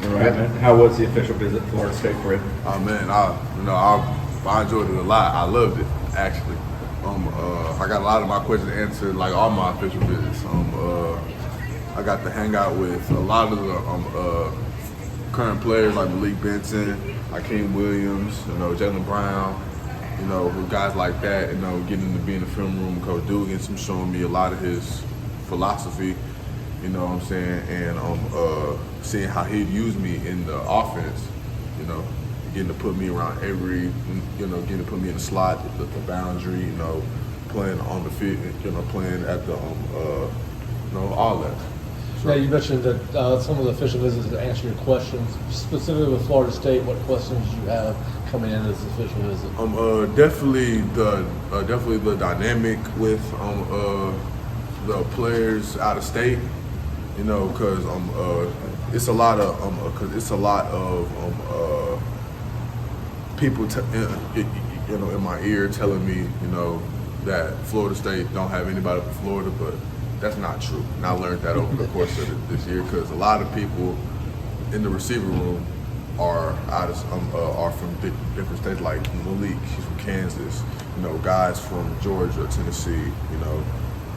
Right, man. How was the official visit to Florida State for you? Oh man, I enjoyed it a lot. I loved it actually. I got a lot of my questions answered, like all my official visits. I got to hang out with a lot of the current players like Malik Benson, Hakeem Williams, Jalen Brown, guys like that. Getting to be in the film room with Coach Dugan's, him showing me a lot of his philosophy. You know what I'm saying, and seeing how he'd use me in the offense. Getting to put me around every, getting to put me in the slot, the boundary, playing on the field, playing at the, all that. So, yeah, you mentioned that some of the official visits to answer your questions. Specifically with Florida State, what questions do you have coming into this official visit? definitely the dynamic with the players out of state. Because it's a lot of people in my ear telling me that Florida State don't have anybody from Florida, but that's not true. And I learned that over the course of this year, because a lot of people in the receiver room are from different states. Like Malik, she's from Kansas. Guys from Georgia, Tennessee.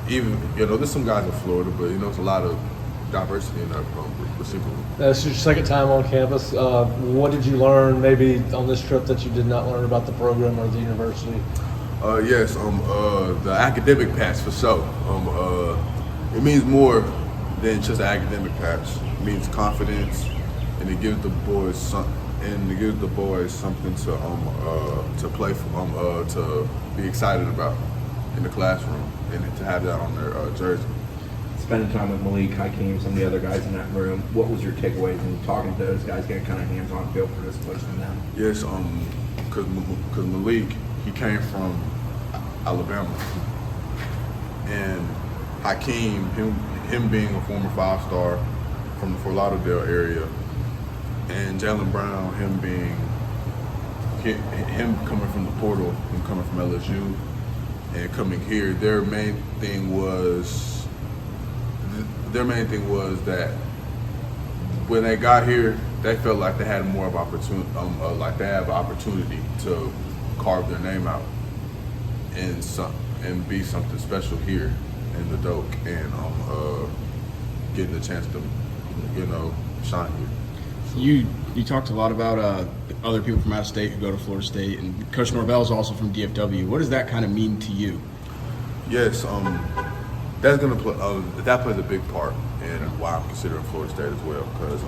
Even there's some guys in Florida, but there's a lot of diversity in that receiver room. This is your second time on campus. What did you learn maybe on this trip that you did not learn about the program or the university? Yes, the academic pass for sure. It means more than just an academic pass. It means confidence, and it gives the boys something to play for, to be excited about in the classroom, and to have that on their jersey. Spending time with Malik, Hakeem, some of the other guys in that room, what was your takeaways in talking to those guys, getting kind of hands-on feel for this place and them? Yes, because Malik, he came from Alabama, and Hakeem, him being a former 5-star from the Fort Lauderdale area, and Jalen Brown, him coming from the portal, him coming from LSU, and coming here, their main thing was that when they got here, they felt like they had more of opportunity, like they have an opportunity to carve their name out and be something special here in the Doak, and getting the chance to, shine here. You talked a lot about other people from out of state who go to Florida State, and Coach Norvell is also from DFW. What does that kind of mean to you? Yes, that's gonna play. That plays a big part in why I'm considering Florida State as well, because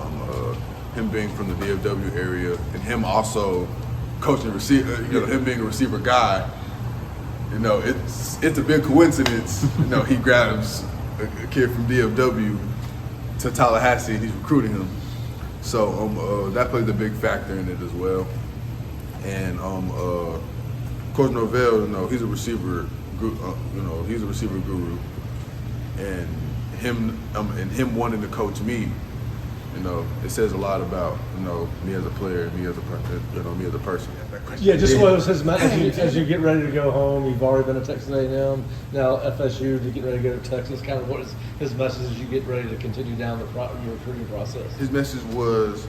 him being from the DFW area and him also coaching receiver, him being a receiver guy. It's a big coincidence. He grabs a kid from DFW to Tallahassee, and he's recruiting him. So that plays a big factor in it as well. And Coach Norvell, he's a receiver. He's a receiver guru, and him wanting to coach me, it says a lot about me as a player, me as a person. Yeah, just what was his message as you get ready to go home? You've already been at Texas A&M, now FSU, to get ready to go to Texas. Kind of what is his message as you get ready to continue down your recruiting process? His message was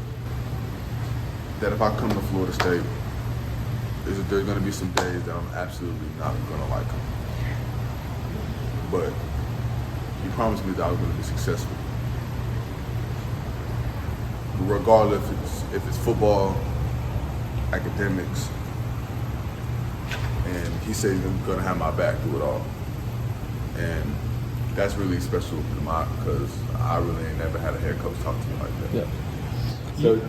that if I come to Florida State, there's going to be some days that I'm absolutely not going to like him. But he promised me that I was going to be successful. Regardless if it's football, academics, and he said he's going to have my back through it all. And that's really special to me, because I really ain't never had a head coach talk to me like that. Yeah. So,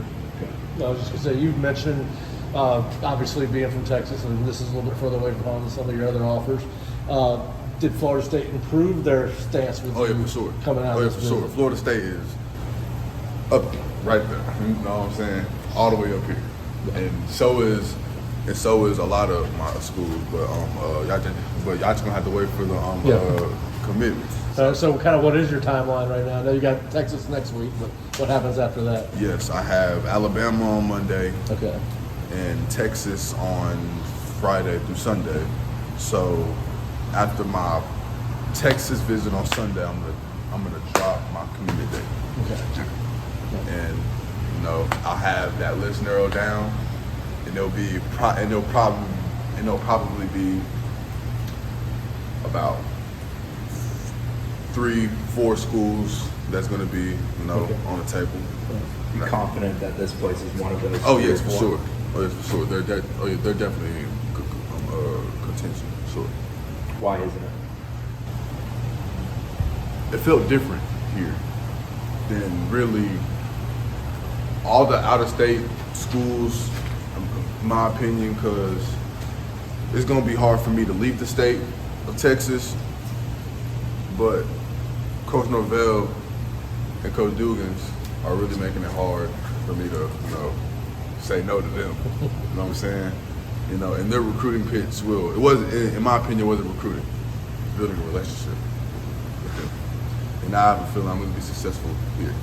I was just going to say, you mentioned obviously being from Texas, and this is a little bit further away from home than some of your other offers. Did Florida State improve their stance with you for sure. coming out? Oh yeah, for sure. Florida State is up right there. You know what I'm saying? All the way up here, and so is a lot of my schools. But y'all just gonna have to wait for the commitments. So kind of what is your timeline right now? I know you got Texas next week, but what happens after that? Yes, I have Alabama on Monday. Okay. And Texas on Friday through Sunday. So after my Texas visit on Sunday, I'm gonna drop my commitment date. Okay. And I'll have that list narrowed down, and there'll probably be about 3-4 schools that's going to be on the table. You're confident that this place is one of those? Oh 3 or yes, for 4? sure. Oh yes, for sure. They're definitely in contention. Sure. Why isn't it? It felt different here than really all the out-of-state schools, in my opinion, because it's going to be hard for me to leave the state of Texas, but Coach Norvell and Coach Dugans are really making it hard for me to, say no to them. You know what I'm saying? And their recruiting pitch it wasn't, in my opinion, it wasn't recruiting. It was building a relationship with them. And now I have a feeling I'm going to be successful here.